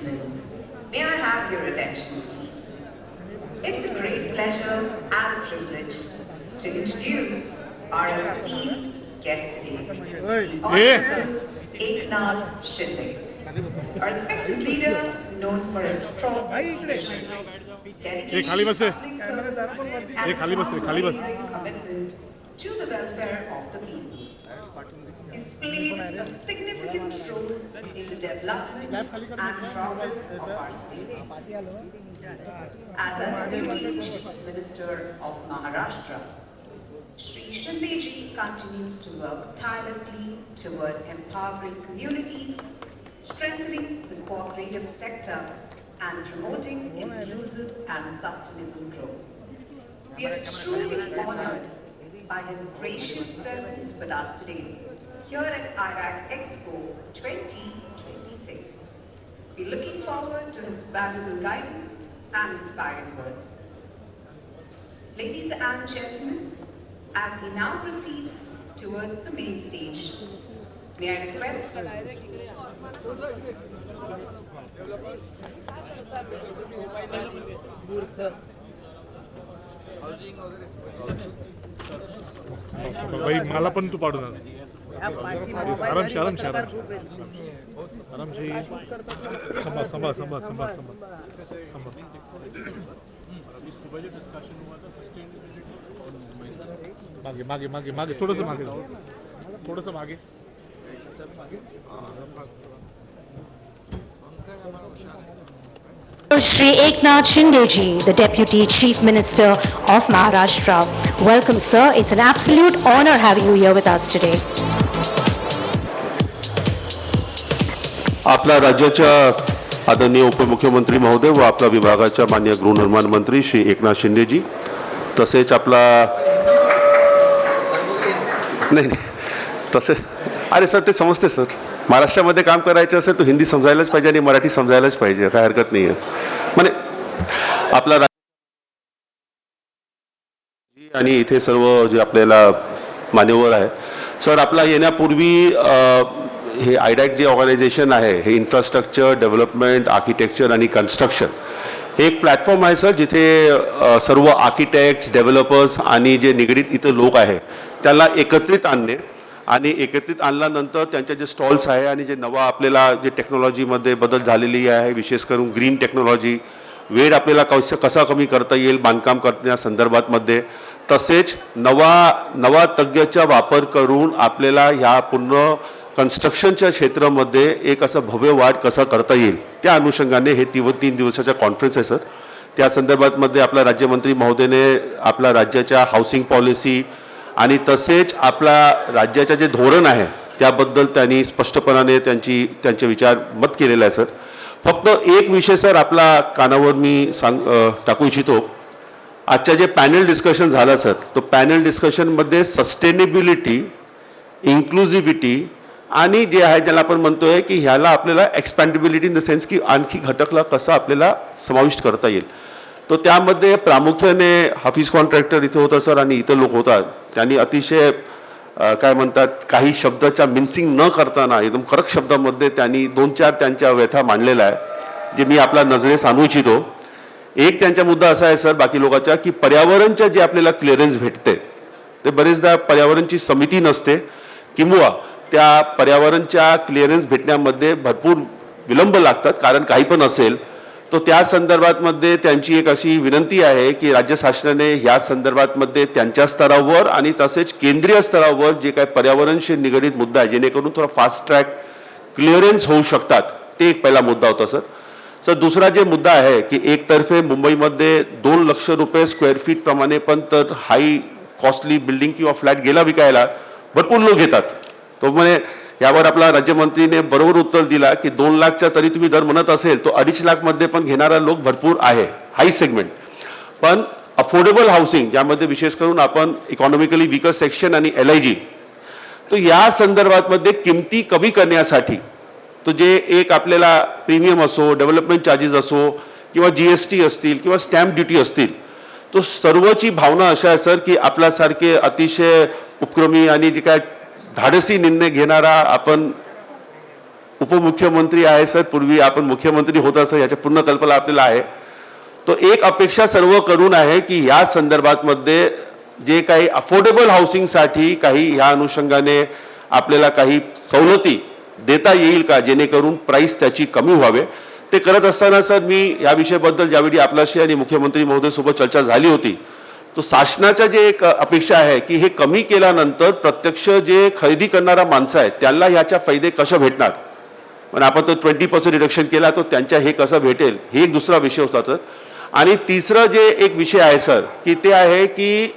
gentlemen, may I have your attention, please? It's a great pleasure and privilege to introduce our esteemed guest today, the Honorable Eknath Shinde, a respected leader known for his strong vision, dedication to public service, and unwavering commitment to the welfare of the people. He's played a significant role in the development and progress of our state. As a Deputy Chief Minister of Maharashtra, Shri Shindeji continues to work tirelessly toward empowering communities, strengthening the cooperative sector, and promoting inclusive and sustainable growth. We are truly honored by his gracious presence with us today here at IRAC Expo 2026. We're looking forward to his valuable guidance and inspiring words. Ladies and gentlemen, as he now proceeds towards the main stage, may I request भाई मला पण तू पाडू ना आरामशी आरामशी आरामशी संभा संभा संभा संभा मागे मागे मागे मागे थोडंसं मागे थोडंसं मागे Shri Eknath Shindeji, the Deputy Chief Minister of Maharashtra. Welcome, sir. It's an absolute honor having you here with us today. आपल्या राज्याच्या आदरणीय उपमुख्यमंत्री महोदय व आपल्या विभागाच्या माननीय गृहनिर्माण मंत्री श्री एकनाथ शिंदेजी, तसेच आपला नाही तसे अरे सर ते समजते सर, महाराष्ट्रामध्ये काम करायचं असेल तो हिंदी समजायलाच पाहिजे आणि मराठी समजायलाच पाहिजे, काय हरकत नाही आहे. म्हणजे आपला आणि इथे सर्व जे आपल्याला मान्यवर आहे सर, आपला येण्यापूर्वी हे आयडॅक जे ऑर्गनायझेशन आहे हे इन्फ्रास्ट्रक्चर डेव्हलपमेंट आर्किटेक्चर आणि कन्स्ट्रक्शन हे एक प्लॅटफॉर्म आहे सर, जिथे सर्व आर्किटेक्ट्स डेव्हलपर्स आणि जे निगडीत इथं लोक आहे त्यांना एकत्रित आणणे आणि एकत्रित आणल्यानंतर त्यांचे जे स्टॉल्स आहे आणि जे नवा आपल्याला जे टेक्नॉलॉजीमध्ये बदल झालेली आहे, विशेष करून ग्रीन टेक्नॉलॉजी, वेळ आपल्याला कसा कमी करता येईल बांधकाम करण्या संदर्भातमध्ये, तसेच नवा तज्ञाचा वापर करून आपल्याला ह्या पूर्ण कन्स्ट्रक्शनच्या क्षेत्रामध्ये एक असं भव्य वाढ कसा करता येईल त्या अनुषंगाने हे 3 दिवसाचा कॉन्फरन्स आहे सर. त्या संदर्भातमध्ये आपला राज्यमंत्री महोदयने आपल्या राज्याच्या हाऊसिंग पॉलिसी आणि तसेच आपला राज्याचे जे धोरण आहे त्याबद्दल त्यांनी स्पष्टपणाने त्यांचे विचार मत केलेला आहे सर. फक्त एक विषय सर आपला कानावर मी टाकू इच्छितो. आजच्या जे पॅनल डिस्कशन झालं सर, तो पॅनल डिस्कशनमध्ये सस्टेनेबिलिटी, इन्क्लुझिव्हिटी आणि जे आहे ज्याला आपण म्हणतोय की ह्याला आपल्याला एक्सपॅन्डेबिलिटी इन द सेन्स की आणखी घटकला कसा आपल्याला समाविष्ट करता येईल, तो त्यामध्ये प्रामुख्याने हाफिज कॉन्ट्रॅक्टर इथे होता सर आणि इतर लोक होतात. त्यांनी अतिशय काय म्हणतात काही शब्दाच्या मिन्सिंग न करताना एकदम कडक शब्दामध्ये त्यांनी 2-4 त्यांच्या व्यथा मांडलेला आहे, जे मी आपल्या नजरेस आणू इच्छितो. एक त्यांचा मुद्दा असा आहे सर बाकी लोकांच्या की पर्यावरणच्या जे आपल्याला क्लिअरन्स भेटते ते बरेचदा पर्यावरणची समिती नसते किंवा त्या पर्यावरणच्या क्लिअरन्स भेटण्यामध्ये भरपूर विलंब लागतात, कारण काही पण असेल. तो त्या संदर्भातमध्ये त्यांची एक अशी विनंती आहे की राज्य शासनाने ह्या संदर्भातमध्ये त्यांच्या स्तरावर आणि तसेच केंद्रीय स्तरावर जे काही पर्यावरणशी निगडीत मुद्दा आहे जेणेकरून थोडा फास्ट ट्रॅक क्लिअरन्स होऊ शकतात, ते एक पहिला मुद्दा होता सर. सर दुसरा जे मुद्दा आहे की एकतर्फे मुंबईमध्ये 2 लाख रुपये स्क्वेअर फीट प्रमाणे पण तर हाय कॉस्टली बिल्डिंग किंवा फ्लॅट गेला विकायला भरपूर लोक घेतात. तो म्हणे यावर आपला राज्यमंत्रीने बरोबर उत्तर दिला की 2 लाखच्या तरी तुम्ही दर म्हणत असेल तो 2.5 लाखमध्ये पण घेणारा लोक भरपूर आहे, हाय सेगमेंट. पण अफोर्डेबल हाऊसिंग ज्यामध्ये विशेष करून आपण इकॉनॉमिकली वीकर सेक्शन आणि LIG, तो या संदर्भातमध्ये किमती कमी करण्यासाठी तो जे एक आपल्याला प्रीमियम असो, डेव्हलपमेंट चार्जेस असो किंवा GST असतील किंवा स्टॅम्प ड्युटी असतील, तो सर्वची भावना अशा आहे सर की आपल्यासारखे अतिशय उपक्रमी आणि जे काय धाडसी निर्णय घेणारा आपण उपमुख्यमंत्री आहे सर, पूर्वी आपण मुख्यमंत्री होता सर, याची पूर्ण कल्पना आपल्याला आहे. तो एक अपेक्षा सर्व करून आहे की या संदर्भात मध्ये जे काही अफोर्डेबल हाऊसिंगसाठी काही ह्या अनुषंगाने आपल्याला काही सवलती देता येईल का, जेणेकरून प्राइस त्याची कमी व्हावे. ते करत असताना सर मी या विषयाबद्दल ज्यावेळी आपल्याशी आणि मुख्यमंत्री महोदय सोबत चर्चा झाली होती, तो शासनाच्या जे एक अपेक्षा आहे की हे कमी केल्यानंतर प्रत्यक्ष जे खरेदी करणारा माणसं आहेत त्यांना ह्याच्या फायदे कसे भेटणार, पण आपण तो 20% रिडक्शन केला तो त्यांच्या हे कसं भेटेल हे एक दुसरा विषय होता सर. आणि तिसरं जे एक विषय आहे सर की ते आहे की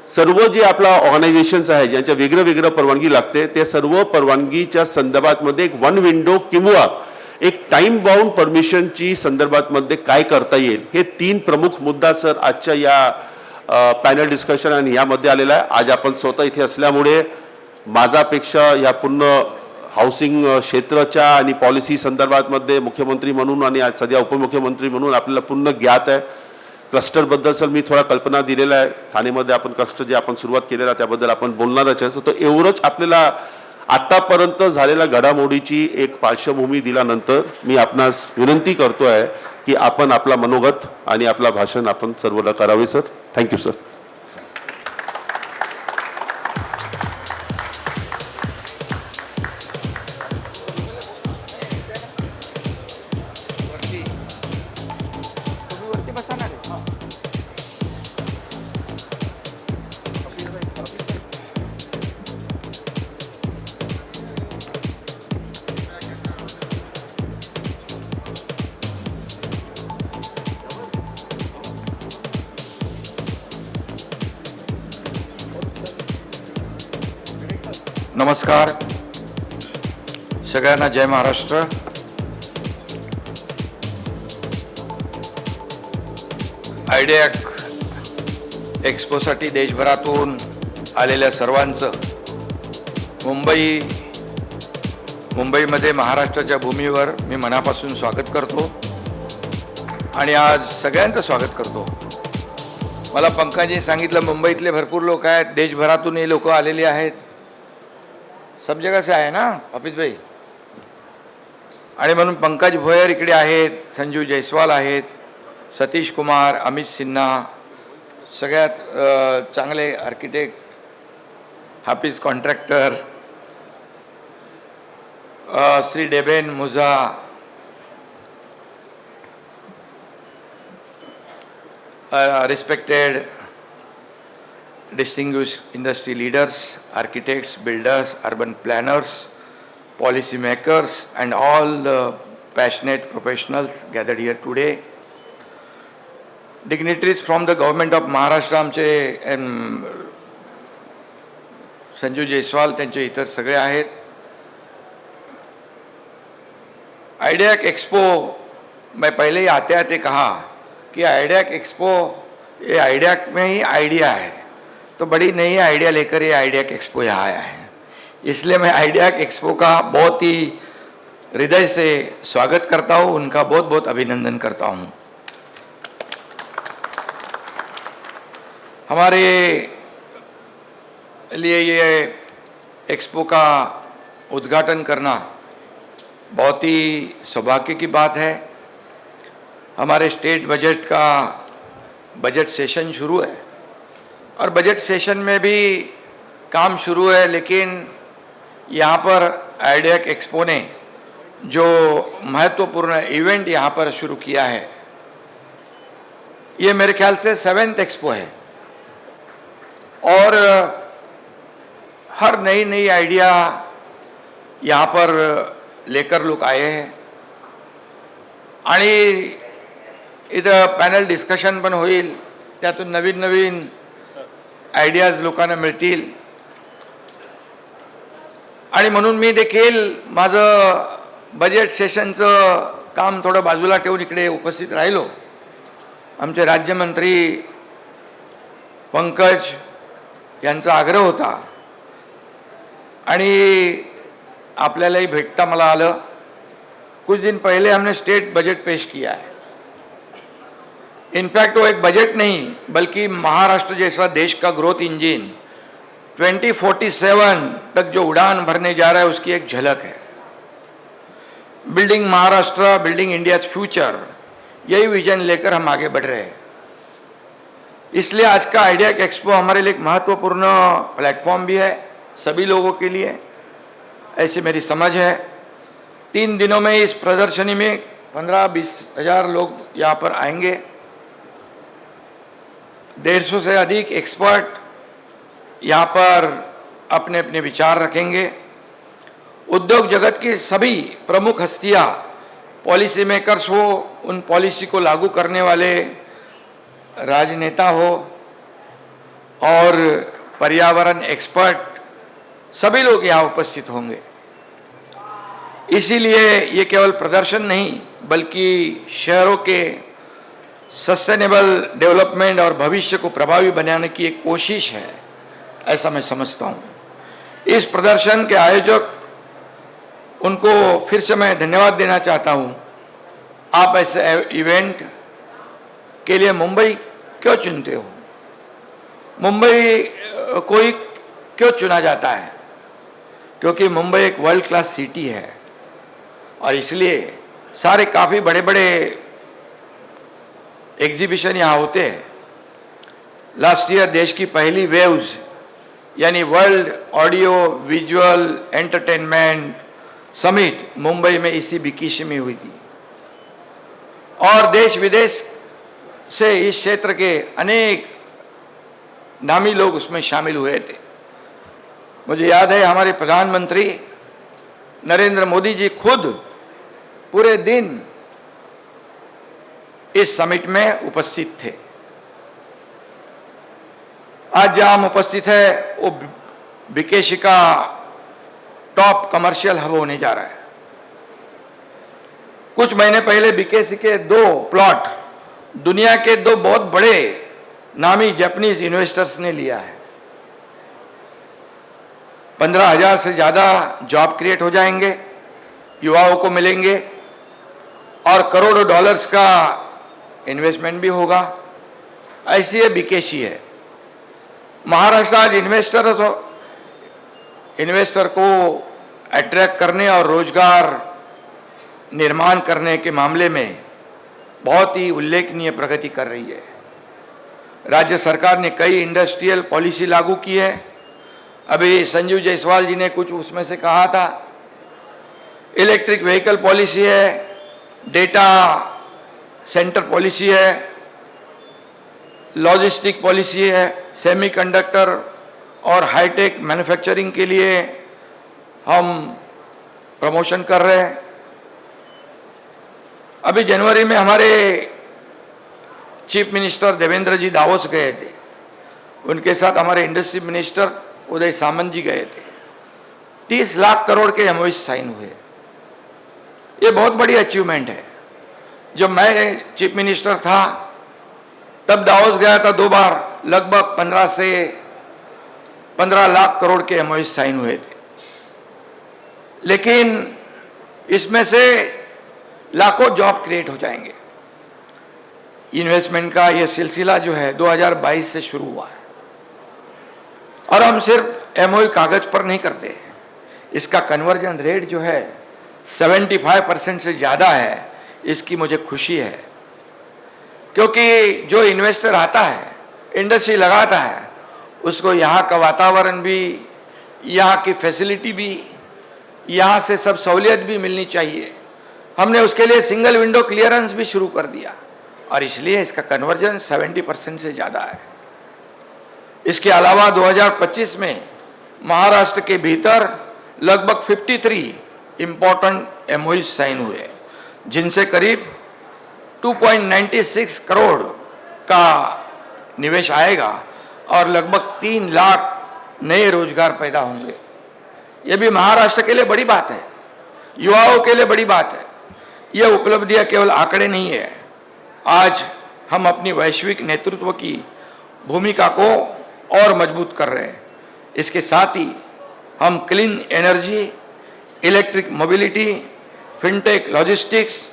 सर्व जे आपला ऑर्गनायझेशन्स आहे ज्यांच्या वेगळं वेगळं परवानगी लागते ते सर्व परवानगीच्या संदर्भात मध्ये एक वन विंडो किंवा एक टाइम बाउंड परमिशनची संदर्भात मध्ये काय करता येईल, हे 3 प्रमुख मुद्दा सर आजच्या या पॅनल डिस्कशन आणि यामध्ये आलेला आहे. आज आपण स्वतः इथे असल्यामुळे माझापेक्षा या पूर्ण हाऊसिंग क्षेत्राच्या आणि पॉलिसी संदर्भात मध्ये मुख्यमंत्री म्हणून आणि आज सध्या उपमुख्यमंत्री म्हणून आपल्याला पूर्ण ज्ञात आहे. क्लस्टरबद्दल सर मी थोडा कल्पना दिलेला आहे. ठाणेमध्ये आपण क्लस्टर जे आपण सुरुवात केलेला त्याबद्दल आपण बोलणारच आहे. तर एवढंच आपल्याला आतापर्यंत झालेल्या घडामोडीची एक पार्श्वभूमी दिल्यानंतर मी आपणास विनंती करतो आहे की आपण आपला मनोगत आणि आपला भाषण आपण सर्व करावे सर. Thank you sir. नमस्कार सगळ्यांना, जय महाराष्ट्र. आयडियाक एक्सपोसाठी देशभरातून आलेल्या सर्वांचं मुंबईमध्ये महाराष्ट्राच्या भूमीवर मी मनापासून स्वागत करतो आणि आज सगळ्यांचं स्वागत करतो. मला पंकजने सांगितलं मुंबईतले भरपूर लोक आहेत, देशभरातूनही लोक आलेली आहेत. सब जगह से आहे ना ऑफिस भाई, आणि म्हणून पंकज भोयर इकडे आहेत, संजू जयस्वाल आहेत, सतीश कुमार, अमित सिन्हा, सगळ्यात चांगले आर्किटेक्ट, हाफिज कॉन्ट्रॅक्टर, श्री डेबेन मुझा, respected distinguished industry leaders, architects, builders, urban planners, policy makers, and all the passionate professionals gathered here today. Dignitaries from the government of Maharashtra, आमचे संजू जयस्वाल, त्यांचे इतर सगळे आहेत. आइडियाक एक्सपो, मैं पहले ही आते आते कहा कि आइडियाक एक्सपो, ये आइडियाक में ही आइडिया है, तो बड़ी नई आइडिया लेकर ये आइडियाक एक्सपो यहाँ आया है. इसलिए मैं आइडियाक एक्सपो का बहुत ही हृदय से स्वागत करता हूँ, उनका बहुत बहुत अभिनंदन करता हूँ. हमारे लिए ये एक्सपो का उद्घाटन करना बहुत ही सौभाग्य की बात है. हमारे स्टेट बजट का बजट सेशन शुरू है और बजट सेशन में भी काम शुरू है, लेकिन यहाँ पर आइडियाक एक्सपो ने जो महत्वपूर्ण इवेंट यहाँ पर शुरू किया है, ये मेरे ख्याल से 7th एक्सपो है और हर नई नई आइडिया यहाँ पर लेकर लोग आए हैं आणि इथं पॅनल डिस्कशन पण होईल, त्यातून नवीन नवीन आयडियाज लोकांना मिळतील. आणि म्हणून मी देखील माझं बजेट सेशनचं काम थोडं बाजूला ठेवून इकडे उपस्थित राहिलो. आमचे राज्यमंत्री पंकज यांचा आग्रह होता आणि आपल्यालाही भेटता मला आलं. कुछ दिन पहले हमने स्टेट बजट पेश किया है. इनफैक्ट वो एक बजट नहीं बल्कि महाराष्ट्र जैसा देश का ग्रोथ इंजन 2047 तक जो उड़ान भरने जा रहा है उसकी एक झलक है. Building Maharashtra, building India's future, यही विजन लेकर हम आगे बढ़ रहे हैं। इसलिए आज का आइडिया एक्सपो हमारे लिए एक महत्वपूर्ण प्लेटफॉर्म भी है सभी लोगों के लिए, ऐसी मेरी समझ है। 3 दिनों में इस प्रदर्शनी में 15-20 हज़ार लोग यहाँ पर आएंगे। 150 से अधिक एक्सपर्ट यहाँ पर अपने अपने विचार रखेंगे। उद्योग जगत की सभी प्रमुख हस्तियाँ, पॉलिसी मेकर्स हो, उन पॉलिसी को लागू करने वाले राजनेता हो और पर्यावरण एक्सपर्ट, सभी लोग यहाँ उपस्थित होंगे। इसीलिए ये केवल प्रदर्शन नहीं बल्कि शहरों के सस्टेनेबल डेवलपमेंट और भविष्य को प्रभावी बनाने की एक कोशिश है, ऐसा मैं समझता हूँ। इस प्रदर्शन के आयोजक, उनको फिर से मैं धन्यवाद देना चाहता हूँ। आप ऐसे इवेंट के लिए मुंबई क्यों चुनते हो? मुंबई कोई क्यों चुना जाता है? क्योंकि मुंबई एक वर्ल्ड क्लास सिटी है और इसलिए सारे काफ़ी बड़े बड़े एग्जीबिशन यहाँ होते हैं। लास्ट ईयर देश की पहली वेव्स यानी world audio visual entertainment summit Mumbai में इसी बीकेसी में हुई थी और देश विदेश से इस क्षेत्र के अनेक नामी लोग उसमें शामिल हुए थे। मुझे याद है हमारे प्रधानमंत्री नरेंद्र मोदी जी खुद पूरे दिन इस समिट में उपस्थित थे। आज जहां हम उपस्थित है वो बीकेसी का टॉप कमर्शियल हब होने जा रहा है। कुछ महीने पहले बीकेसी के 2 प्लॉट दुनिया के 2 बहुत बड़े नामी जापानीज इन्वेस्टर्स ने लिया है। 15,000 से ज़्यादा जॉब क्रिएट हो जाएंगे, युवाओं को मिलेंगे और करोड़ों डॉलर्स का इन्वेस्टमेंट भी होगा। ऐसी ये बीकेसी है। महाराष्ट्र आज इन्वेस्टर को अट्रैक्ट करने और रोजगार निर्माण करने के मामले में बहुत ही उल्लेखनीय प्रगति कर रही है। राज्य सरकार ने कई इंडस्ट्रियल पॉलिसी लागू की है। अभी संजीव जायसवाल जी ने कुछ उसमें से कहा था। इलेक्ट्रिक व्हीकल पॉलिसी है, डेटा सेंटर पॉलिसी है, लॉजिस्टिक पॉलिसी है, सेमीकंडक्टर और हाईटेक मैन्युफैक्चरिंग के लिए हम प्रमोशन कर रहे हैं। अभी जनवरी में हमारे चीफ मिनिस्टर देवेंद्र जी दावोस गए थे। उनके साथ हमारे इंडस्ट्री मिनिस्टर उदय सामंत जी गए थे। 30 लाख करोड़ के एमओयू साइन हुए। ये बहुत बड़ी अचीवमेंट है। जब मैं चीफ मिनिस्टर था तब दावोस गया था 2 बार, लगभग 15 लाख करोड़ के एमओयू साइन हुए थे। लेकिन इसमें से लाखों जॉब क्रिएट हो जाएंगे। इन्वेस्टमेंट का ये सिलसिला जो है 2022 से शुरू हुआ है और हम सिर्फ एमओयू कागज पर नहीं करते। इसका कन्वर्जन रेट जो है 75% से ज़्यादा है। इसकी मुझे खुशी है क्योंकि जो इन्वेस्टर आता है, इंडस्ट्री लगाता है, उसको यहाँ का वातावरण भी, यहाँ की फैसिलिटी भी, यहाँ से सब सहूलियत भी मिलनी चाहिए। हमने उसके लिए सिंगल विंडो क्लियरेंस भी शुरू कर दिया और इसलिए इसका कन्वर्जन 70% से ज़्यादा है। इसके अलावा 2025 में महाराष्ट्र के भीतर लगभग 53 इम्पोर्टेंट एमओयू साइन हुए, जिनसे करीब 2.96 करोड़ का निवेश आएगा और लगभग 3 लाख नए रोजगार पैदा होंगे। ये भी महाराष्ट्र के लिए बड़ी बात है, युवाओं के लिए बड़ी बात है। यह उपलब्धियां केवल आंकड़े नहीं है। आज हम अपनी वैश्विक नेतृत्व की भूमिका को और मजबूत कर रहे हैं। इसके साथ ही हम clean energy, electric mobility, fintech, logistics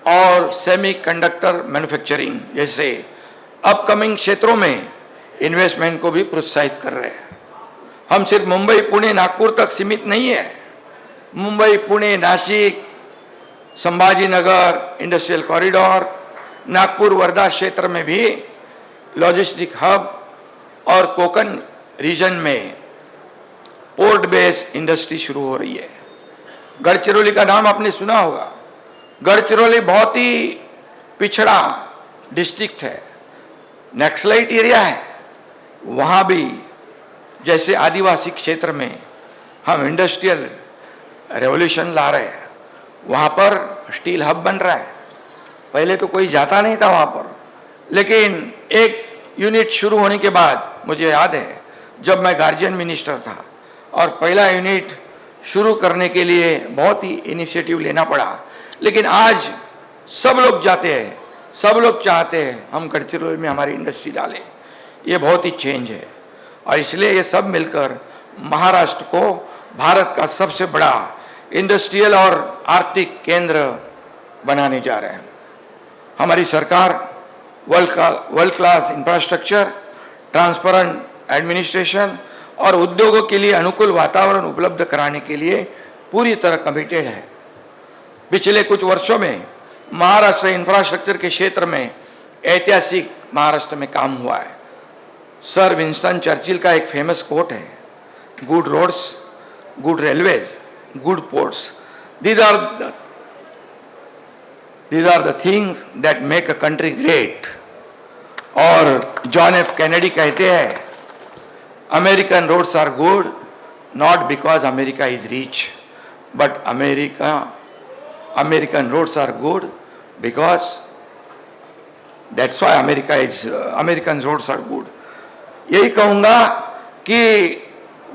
और सेमीकंडक्टर मैन्युफैक्चरिंग जैसे अपकमिंग क्षेत्रों में इन्वेस्टमेंट को भी प्रोत्साहित कर रहे हैं। हम सिर्फ मुंबई, पुणे, नागपुर तक सीमित नहीं है। मुंबई, पुणे, नासिक, संभाजी नगर इंडस्ट्रियल कॉरिडोर, नागपुर वर्धा क्षेत्र में भी लॉजिस्टिक हब और कोकन रीजन में पोर्ट बेस इंडस्ट्री शुरू हो रही है। गढ़चिरौली का नाम आपने सुना होगा। गढ़चिरौली बहुत ही पिछड़ा डिस्ट्रिक्ट है, नक्सलाइट एरिया है। वहाँ भी जैसे आदिवासी क्षेत्र में हम इंडस्ट्रियल रेवोल्यूशन ला रहे हैं, वहाँ पर स्टील हब बन रहा है। पहले तो कोई जाता नहीं था वहाँ पर, लेकिन एक यूनिट शुरू होने के बाद मुझे याद है जब मैं गार्जियन मिनिस्टर था और पहला यूनिट शुरू करने के लिए बहुत ही इनिशिएटिव लेना पड़ा, लेकिन आज सब लोग जाते हैं, सब लोग चाहते हैं हम गढ़चिरौली में हमारी इंडस्ट्री डालें। ये बहुत ही चेंज है और इसलिए ये सब मिलकर महाराष्ट्र को भारत का सबसे बड़ा इंडस्ट्रियल और आर्थिक केंद्र बनाने जा रहे हैं। हमारी सरकार world class infrastructure, transparent administration और उद्योगों के लिए अनुकूल वातावरण उपलब्ध कराने के लिए पूरी तरह कमिटेड है। पिछले कुछ वर्षों में महाराष्ट्र इंफ्रास्ट्रक्चर के क्षेत्र में ऐतिहासिक महाराष्ट्र में काम हुआ है। सर विंस्टन चर्चिल का एक फेमस कोट है, good roads, good railways, good ports, these are the things that make a country great। और जॉन एफ कैनेडी कहते हैं, American roads are good not because America is rich, but American roads are good because that's why American roads are good. यही कहूँगा कि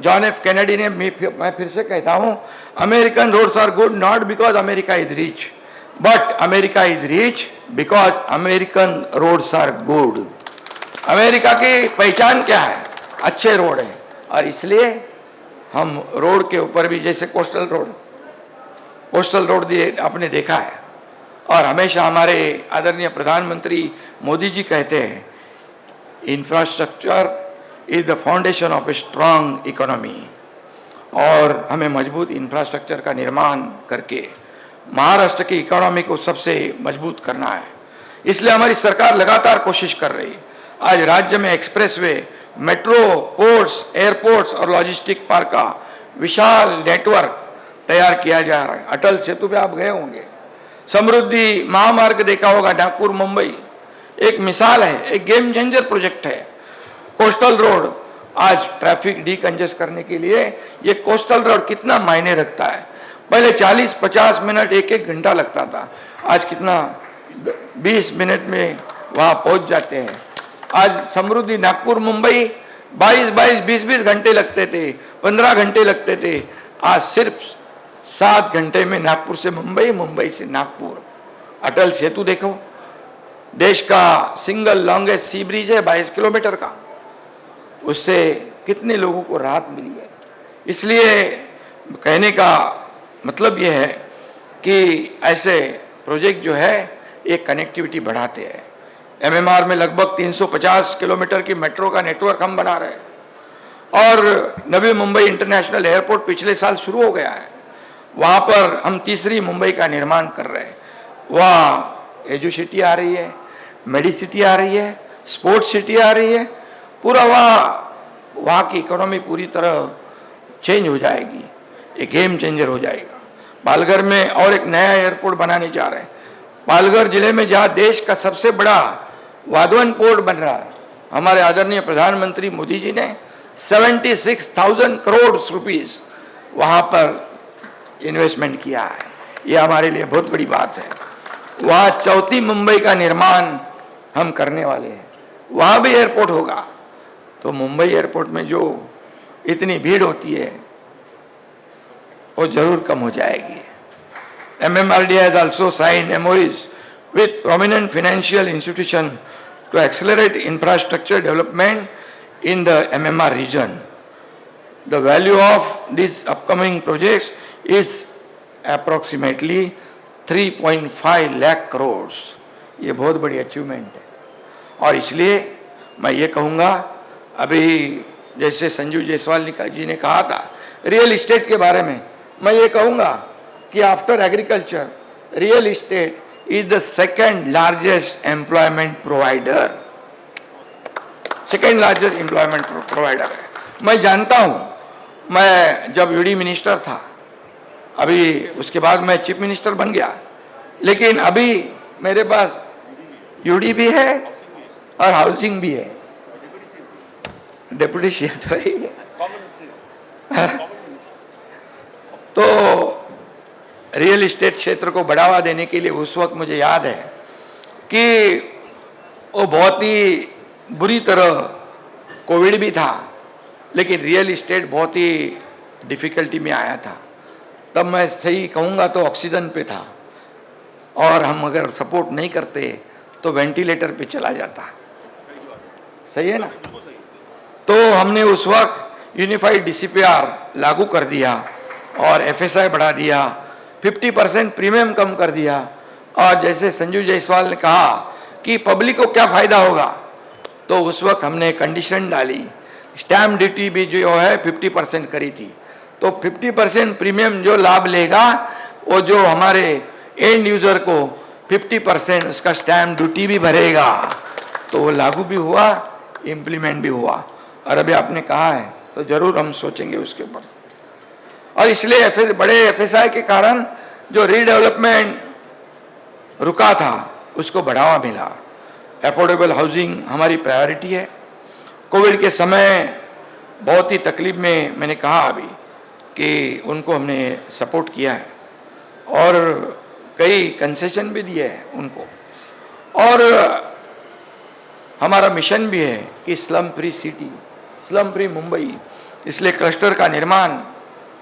John F Kennedy ने, मैं फिर से कहता हूँ, American roads are good not because America is rich, but America is rich because American roads are good. America की पहचान क्या है? अच्छे रोड है, और इसलिए हम रोड के ऊपर भी, जैसे कोस्टल रोड दिए आपने देखा है, और हमेशा हमारे आदरणीय प्रधानमंत्री मोदी जी कहते हैं, infrastructure is the foundation of a strong economy. और हमें मजबूत इंफ्रास्ट्रक्चर का निर्माण करके महाराष्ट्र की इकोनॉमी को सबसे मजबूत करना है। इसलिए हमारी सरकार लगातार कोशिश कर रही है। आज राज्य में एक्सप्रेसवे, मेट्रो, पोर्ट्स, एयरपोर्ट्स और लॉजिस्टिक पार्क का विशाल नेटवर्क तैयार किया जा रहा है। अटल सेतु पे आप गए होंगे, समृद्धि महामार्ग देखा होगा, नागपुर मुंबई एक मिसाल है, एक गेम चेंजर प्रोजेक्ट है। कोस्टल रोड, आज ट्रैफिक डीकंजेस्ट करने के लिए ये कोस्टल रोड कितना मायने रखता है। पहले 40-50 मिनट, एक घंटा लगता था, आज कितना 20 मिनट में वहाँ पहुँच जाते हैं। आज समृद्धि नागपुर मुंबई 22-20 घंटे लगते थे, 15 घंटे लगते थे, आज सिर्फ 7 घंटे में नागपुर से मुंबई, मुंबई से नागपुर। अटल सेतु देखो, देश का सिंगल लॉन्गेस्ट सी ब्रिज है, 22 किलोमीटर का। उससे कितने लोगों को राहत मिली है। इसलिए कहने का मतलब यह है कि ऐसे प्रोजेक्ट जो है ये कनेक्टिविटी बढ़ाते हैं। एमएमआर में लगभग 350 किलोमीटर की मेट्रो का नेटवर्क हम बना रहे हैं, और नवी मुंबई इंटरनेशनल एयरपोर्ट पिछले साल शुरू हो गया है। वहाँ पर हम तीसरी मुंबई का निर्माण कर रहे हैं। वहाँ एजू सिटी आ रही है, मेडी सिटी आ रही है, स्पोर्ट्स सिटी आ रही है। पूरा वहाँ की इकोनॉमी पूरी तरह चेंज हो जाएगी, एक गेम चेंजर हो जाएगा। पालघर में और एक नया एयरपोर्ट बनाने जा रहे हैं। पालघर जिले में जहाँ देश का सबसे बड़ा वाधवन पोर्ट बन रहा है, हमारे आदरणीय प्रधानमंत्री मोदी जी ने 76,000 करोड़ रुपीस वहाँ पर इन्वेस्टमेंट किया है। ये हमारे लिए बहुत बड़ी बात है। वहाँ चौथी मुंबई का निर्माण हम करने वाले हैं, वहाँ भी एयरपोर्ट होगा। तो मुंबई एयरपोर्ट में जो इतनी भीड़ होती है वो जरूर कम हो जाएगी। MMRD has also signed MOUs with prominent financial institutions to accelerate infrastructure development in the MMR region. The value of these upcoming projects is approximately 3.5 lakh crores। ये बहुत बड़ी अचीवमेंट है। और इसलिए मैं ये कहूँगा, अभी जैसे संजू जायसवाल जी ने कहा था रियल इस्टेट के बारे में, मैं ये कहूँगा कि after agriculture real estate is the second largest employment provider, second largest employment provider है। मैं जानता हूँ, मैं जब यूडी मिनिस्टर था, अभी उसके बाद मैं चीफ मिनिस्टर बन गया, लेकिन अभी मेरे पास यूडी भी है और हाउसिंग भी है, डिप्टी सीएम तो ही है। तो रियल इस्टेट क्षेत्र को बढ़ावा देने के लिए उस वक्त मुझे याद है कि वो बहुत ही बुरी तरह कोविड भी था, लेकिन रियल इस्टेट बहुत ही डिफिकल्टी में आया था। तब मैं सही कहूँगा तो ऑक्सीजन पे था, और हम अगर सपोर्ट नहीं करते तो वेंटिलेटर पे चला जाता। सही है ना? तो हमने उस वक्त यूनिफाइड डीसीपीआर लागू कर दिया और एफएसआई बढ़ा दिया, 50% प्रीमियम कम कर दिया, और जैसे संजू जायसवाल ने कहा कि पब्लिक को क्या फ़ायदा होगा, तो उस वक्त हमने कंडीशन डाली, स्टैम्प ड्यूटी भी जो है 50% करी थी, तो 50% प्रीमियम जो लाभ लेगा वो जो हमारे एंड यूज़र को 50% उसका स्टैम्प ड्यूटी भी भरेगा। तो वो लागू भी हुआ, इम्प्लीमेंट भी हुआ, और अभी आपने कहा है तो ज़रूर हम सोचेंगे उसके ऊपर। और इसलिए बड़े एफएसआई के कारण जो रीडेवलपमेंट रुका था उसको बढ़ावा मिला। अफोर्डेबल हाउसिंग हमारी प्रायोरिटी है। कोविड के समय बहुत ही तकलीफ में, मैंने कहा अभी कि उनको हमने सपोर्ट किया है और कई कंसेशन भी दिए हैं उनको, और हमारा मिशन भी है कि slum free city, slum free Mumbai, इसलिए क्लस्टर का निर्माण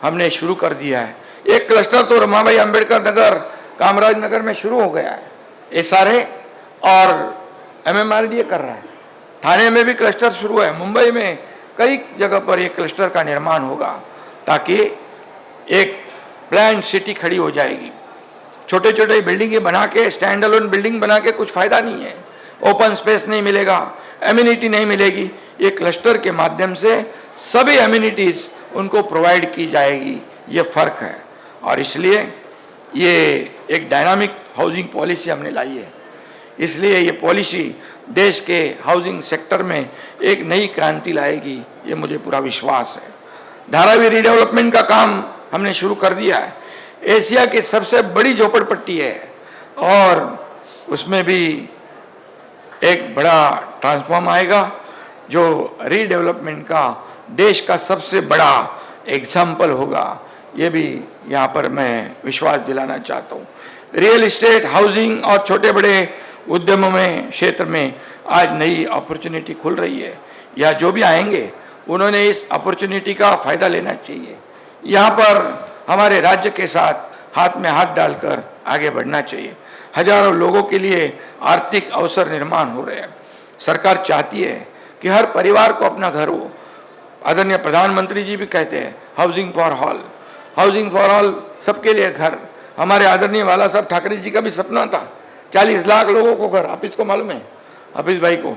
हमने शुरू कर दिया है। एक क्लस्टर तो रमाबाई अंबेडकर नगर, कामराज नगर में शुरू हो गया है, एसआरए और एमएमआरडीए कर रहा है। थाने में भी क्लस्टर शुरू है, मुंबई में कई जगह पर एक क्लस्टर का निर्माण होगा, ताकि एक प्लान सिटी खड़ी हो जाएगी। छोटे छोटे बिल्डिंगें बना के, स्टैंड अलोन बिल्डिंग बना के कुछ फ़ायदा नहीं है, ओपन स्पेस नहीं मिलेगा, एम्यूनिटी नहीं मिलेगी। ये क्लस्टर के माध्यम से सभी एम्यूनिटीज़ उनको प्रोवाइड की जाएगी, ये फ़र्क है। और इसलिए ये एक डायनामिक हाउसिंग पॉलिसी हमने लाई है। इसलिए ये पॉलिसी देश के हाउसिंग सेक्टर में एक नई क्रांति लाएगी, ये मुझे पूरा विश्वास है। धारावी रीडेवलपमेंट का काम हमने शुरू कर दिया है। एशिया की सबसे बड़ी झोपड़पट्टी है, और उसमें भी एक बड़ा ट्रांसफॉर्म आएगा जो रीडेवलपमेंट का देश का सबसे बड़ा एग्जाम्पल होगा। ये भी यहाँ पर मैं विश्वास दिलाना चाहता हूँ। रियल इस्टेट, हाउसिंग और छोटे बड़े उद्यमों में, क्षेत्र में आज नई अपॉर्चुनिटी खुल रही है। या जो भी आएंगे उन्होंने इस अपॉर्चुनिटी का फ़ायदा लेना चाहिए। यहाँ पर हमारे राज्य के साथ हाथ में हाथ डालकर आगे बढ़ना चाहिए। हजारों लोगों के लिए आर्थिक अवसर निर्माण हो रहे हैं। सरकार चाहती है कि हर परिवार को अपना घर हो। आदरणीय प्रधानमंत्री जी भी कहते हैं housing for all, housing for all, सबके लिए घर। हमारे आदरणीय बाला साहब ठाकरे जी का भी सपना था 40 लाख लोगों को घर। आप इसको मालूम है, हाफिज भाई को?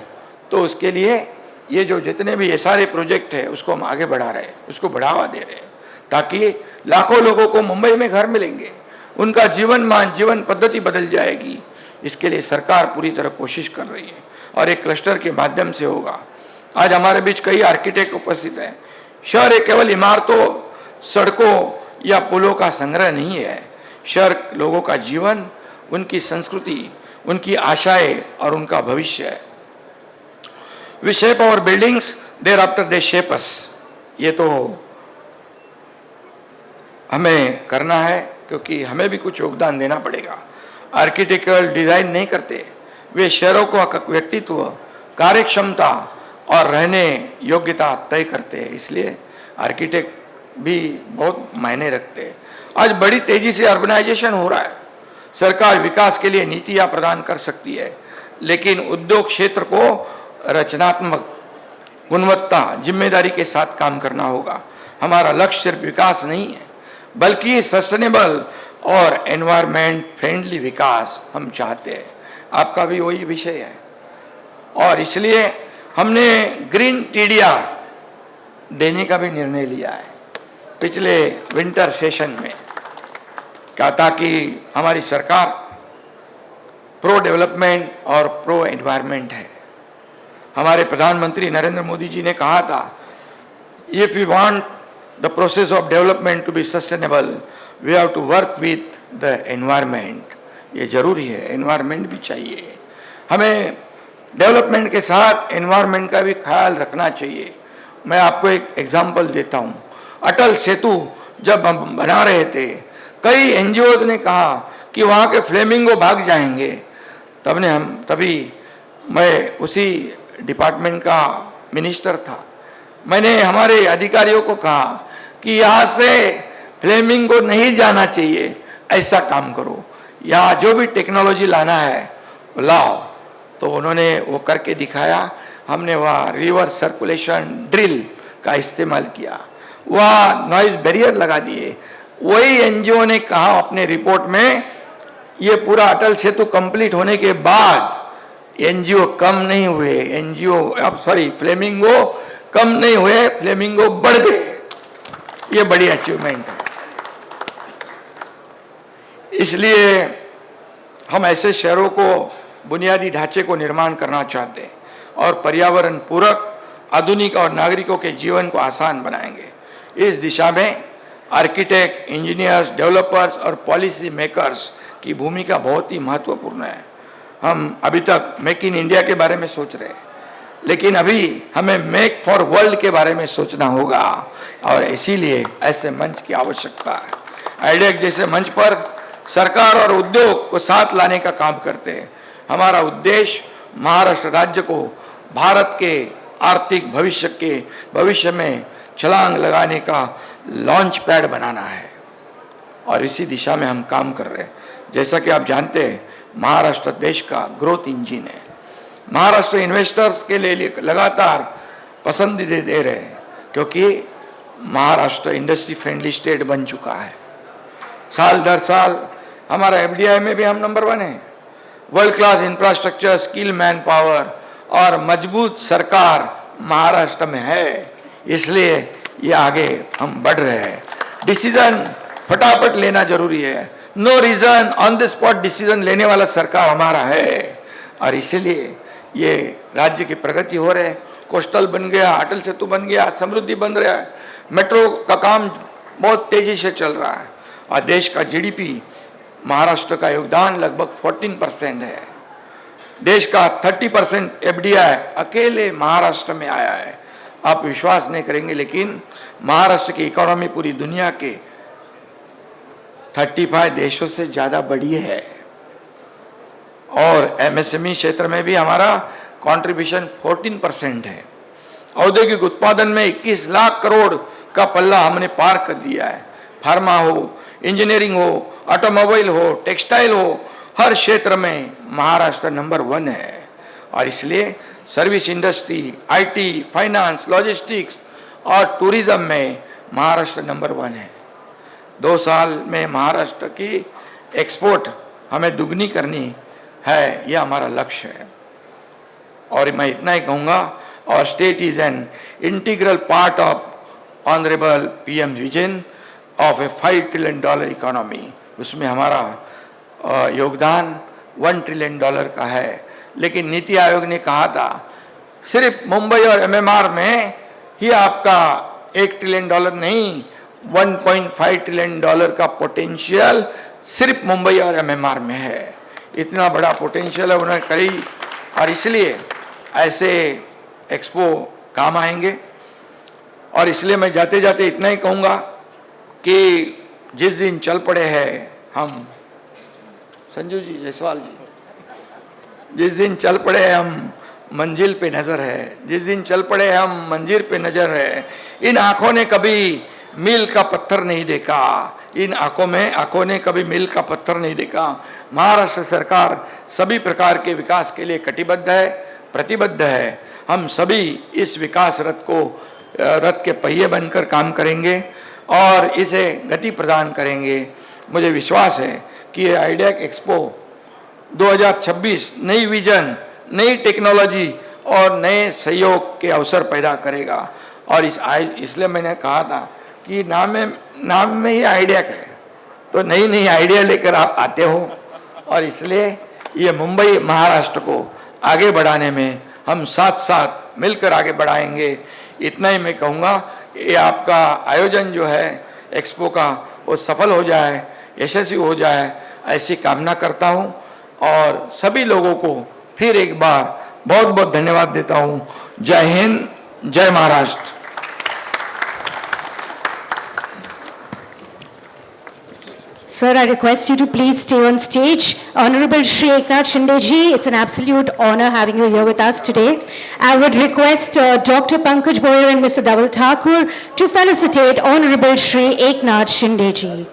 तो उसके लिए ये जो जितने भी ये सारे प्रोजेक्ट है उसको हम आगे बढ़ा रहे हैं, उसको बढ़ावा दे रहे हैं, ताकि लाखों लोगों को मुंबई में घर मिलेंगे, उनका जीवन पद्धति बदल जाएगी। इसके लिए सरकार पूरी तरह कोशिश कर रही है, और एक क्लस्टर के माध्यम से होगा। आज हमारे बीच कई आर्किटेक्ट उपस्थित हैं। शहर एक केवल इमारतों, सड़कों या पुलों का संग्रह नहीं है। शहर लोगों का जीवन, उनकी संस्कृति, उनकी आशाएं और उनका भविष्य है। We shape our buildings, thereafter they shape us. ये तो हमें करना है, क्योंकि हमें भी कुछ योगदान देना पड़ेगा। आर्किटेक्चरल डिज़ाइन नहीं करते, वे शहरों को व्यक्तित्व, कार्यक्षमता और रहने योग्यता तय करते हैं। इसलिए आर्किटेक्ट भी बहुत मायने रखते हैं। आज बड़ी तेजी से अर्बनाइजेशन हो रहा है। सरकार विकास के लिए नीतियाँ प्रदान कर सकती है, लेकिन उद्योग क्षेत्र को रचनात्मक, गुणवत्ता, जिम्मेदारी के साथ काम करना होगा। हमारा लक्ष्य सिर्फ विकास नहीं है, बल्कि सस्टेनेबल और एनवायरनमेंट फ्रेंडली विकास हम चाहते हैं। आपका भी वही विषय है, और इसलिए हमने ग्रीन टीडीआर देने का भी निर्णय लिया है। पिछले विंटर सेशन में क्या, ताकि हमारी सरकार प्रो डेवलपमेंट और प्रो एनवायरनमेंट है। हमारे प्रधानमंत्री नरेंद्र मोदी जी ने कहा था, if we want the process of development to be sustainable we have to work with the environment. ये जरूरी है, एनवायरनमेंट भी चाहिए। हमें डेवलपमेंट के साथ एनवायरनमेंट का भी ख्याल रखना चाहिए। मैं आपको एक एग्जांपल देता हूँ। अटल सेतु जब हम बना रहे थे, कई एनजीओ ने कहा कि वहाँ के फ्लेमिंगो भाग जाएंगे। तभी मैं उसी डिपार्टमेंट का मिनिस्टर था। मैंने हमारे अधिकारियों को कहा कि यहाँ से फ्लेमिंगो नहीं जाना चाहिए, ऐसा काम करो, यहाँ जो भी टेक्नोलॉजी लाना है वो लाओ। तो उन्होंने वो करके दिखाया। हमने वहाँ रिवर सर्कुलेशन ड्रिल का इस्तेमाल किया, वहाँ नॉइज बैरियर लगा दिए। वही एनजीओ ने कहा अपने रिपोर्ट में, ये पूरा अटल सेतु कंप्लीट होने के बाद एनजीओ कम नहीं हुए, फ्लेमिंगो कम नहीं हुए, फ्लेमिंगो बढ़ गए। ये बड़ी अचीवमेंट है। इसलिए हम ऐसे शहरों को, बुनियादी ढांचे को निर्माण करना चाहते हैं और पर्यावरण पूरक, आधुनिक और नागरिकों के जीवन को आसान बनाएंगे। इस दिशा में आर्किटेक्ट, इंजीनियर्स, डेवलपर्स और पॉलिसी मेकर्स की भूमिका बहुत ही महत्वपूर्ण है। हम अभी तक मेक इन इंडिया के बारे में सोच रहे हैं, लेकिन अभी हमें मेक फॉर वर्ल्ड के बारे में सोचना होगा और इसीलिए ऐसे मंच की आवश्यकता है। आईडेक जैसे मंच पर सरकार और उद्योग को साथ लाने का काम करते हैं। हमारा उद्देश्य महाराष्ट्र राज्य को भारत के आर्थिक भविष्य में छलांग लगाने का लॉन्च पैड बनाना है और इसी दिशा में हम काम कर रहे हैं। जैसा कि आप जानते हैं, महाराष्ट्र देश का ग्रोथ इंजन है। महाराष्ट्र इन्वेस्टर्स के लिए लगातार पसंद दे रहे हैं क्योंकि महाराष्ट्र इंडस्ट्री फ्रेंडली स्टेट बन चुका है। साल दर साल हमारा एफडीआई में भी हम नंबर 1 है। World class infrastructure, skill man power और मजबूत सरकार महाराष्ट्र में है, इसलिए ये आगे हम बढ़ रहे हैं। डिसीजन फटाफट लेना जरूरी है। No reason, on the spot decision लेने वाला सरकार हमारा है और इसीलिए ये राज्य की प्रगति हो रही है। कोस्टल बन गया, अटल सेतु बन गया, समृद्धि बन रहा है, मेट्रो का काम बहुत तेजी से चल रहा है और देश का जीडीपी, महाराष्ट्र का योगदान लगभग 14% है। देश का 30% एफडीआई अकेले महाराष्ट्र में आया है। आप विश्वास नहीं करेंगे, लेकिन महाराष्ट्र की इकोनॉमी पूरी दुनिया के 35 देशों से ज्यादा बड़ी है और एमएसएमई क्षेत्र में भी हमारा कंट्रीब्यूशन 14% है। औद्योगिक उत्पादन में 21 लाख करोड़ का पल्ला हमने पार कर दिया है। फार्मा हो, इंजीनियरिंग हो, ऑटोमोबाइल हो, टेक्सटाइल हो, हर क्षेत्र में महाराष्ट्र नंबर 1 है और इसलिए service industry, IT, finance, logistics और टूरिज्म में महाराष्ट्र नंबर 1 है। 2 साल में महाराष्ट्र की एक्सपोर्ट हमें दुगनी करनी है, यह हमारा लक्ष्य है। और मैं इतना ही कहूँगा, और state is an integral part of honourable PM vision of A $5 trillion economy. उसमें हमारा योगदान $1 ट्रिलियन का है। लेकिन नीति आयोग ने कहा था सिर्फ मुंबई और एमएमआर में ही आपका $1 ट्रिलियन नहीं, $1.5 ट्रिलियन का पोटेंशियल सिर्फ मुंबई और एमएमआर में है। इतना बड़ा पोटेंशियल है उन्होंने कही और इसलिए ऐसे एक्सपो काम आएंगे। और इसलिए मैं जाते जाते इतना ही कहूँगा कि जिस दिन चल पड़े हैं हम, संजू जी, जयसवाल जी, जिस दिन चल पड़े हम मंजिल पे नजर है, जिस दिन चल पड़े हम मंजिल पे नजर है। इन आंखों ने कभी मील का पत्थर नहीं देखा, इन आंखों ने कभी मील का पत्थर नहीं देखा। महाराष्ट्र सरकार सभी प्रकार के विकास के लिए कटिबद्ध है, प्रतिबद्ध है। हम सभी इस विकास रथ के पहिए बनकर काम करेंगे और इसे गति प्रदान करेंगे। मुझे विश्वास है कि ये आईडेक एक्सपो 2026 नई विजन, नई टेक्नोलॉजी और नए सहयोग के अवसर पैदा करेगा। और इसलिए मैंने कहा था कि नाम में ही आईडेक है, तो नई नई आइडिया लेकर आप आते हो और इसलिए ये मुंबई महाराष्ट्र को आगे बढ़ाने में हम साथ साथ मिलकर आगे बढ़ाएंगे। इतना ही मैं कहूँगा, ये आपका आयोजन जो है एक्सपो का वो सफल हो जाए, यशस्वी हो जाए, ऐसी कामना करता हूँ और सभी लोगों को फिर एक बार बहुत बहुत धन्यवाद देता हूँ। जय हिंद, जय Maharashtra. Sir, I request you to please stay on stage. Honorable Shri Eknath Shinde ji, it's an absolute honor having you here with us today. I would request Dr. Pankaj Boyer and Mr. Dhaval Thakur to felicitate Honorable Shri Eknath Shinde ji.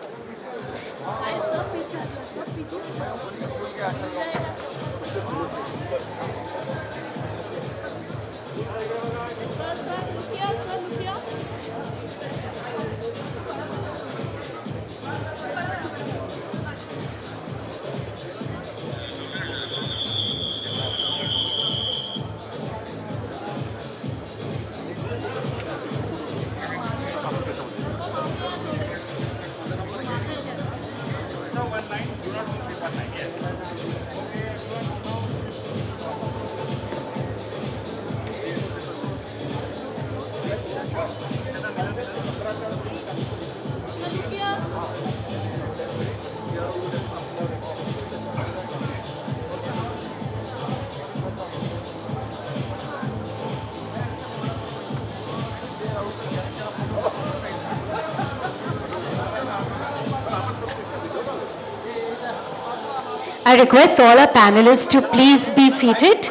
I request all our panelists to please be seated.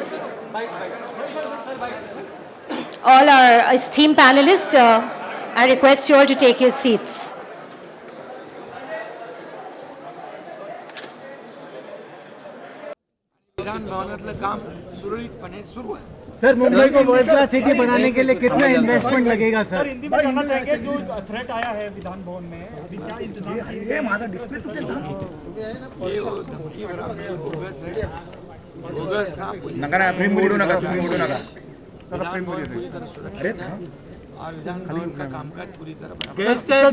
All our esteemed panelists, I request you all to take your seats. विधान भवनातलं काम सुरळीतपणे सुरू आहे। Sir, Mumbai को world class city बनाने के लिए कितना इन्वेस्टमेंट लगेगा सर? हिंदी में जानना चाहेंगे, जो थ्रेट आया है विधान भवन में, अभी क्या इंतजाम है? ये वो धमकी भरा बोगस है, बोगस था। नका तुम्ही मोडू नका, तुम्ही मोडू नका. विधान भवन पूरी तरह सुरक्षित है और विधान भवन का कामकाज पूरी तरह गॅसच्या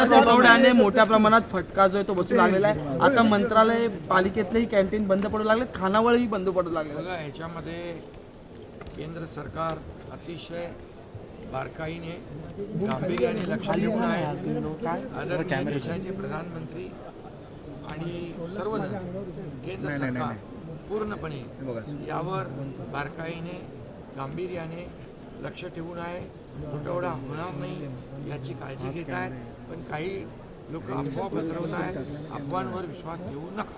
तुटवड्याने मोठ्या प्रमाणात फटका जो आहे तो बसू लागलेला आहे. आता मंत्रालय पालिकेतलेही कॅन्टीन बंद पडू लागले, खानावळही बंद पडू लागले. बघा, ह्याच्यामध्ये केंद्र सरकार अतिशय बारकाईने गांभीर्याने लक्ष देऊन आहे. आदरणीय देशाचे प्रधानमंत्री आणि सर्वजण केंद्र सरकार पूर्णपणे यावर बारकाईने गांभीर्याने लक्ष ठेवून आहे. तुटवडा होणार नाही याची काळजी घेत आहेत. पण काही लोक अफवा पसरवत आहेत. अफवांवर विश्वास ठेवू नका.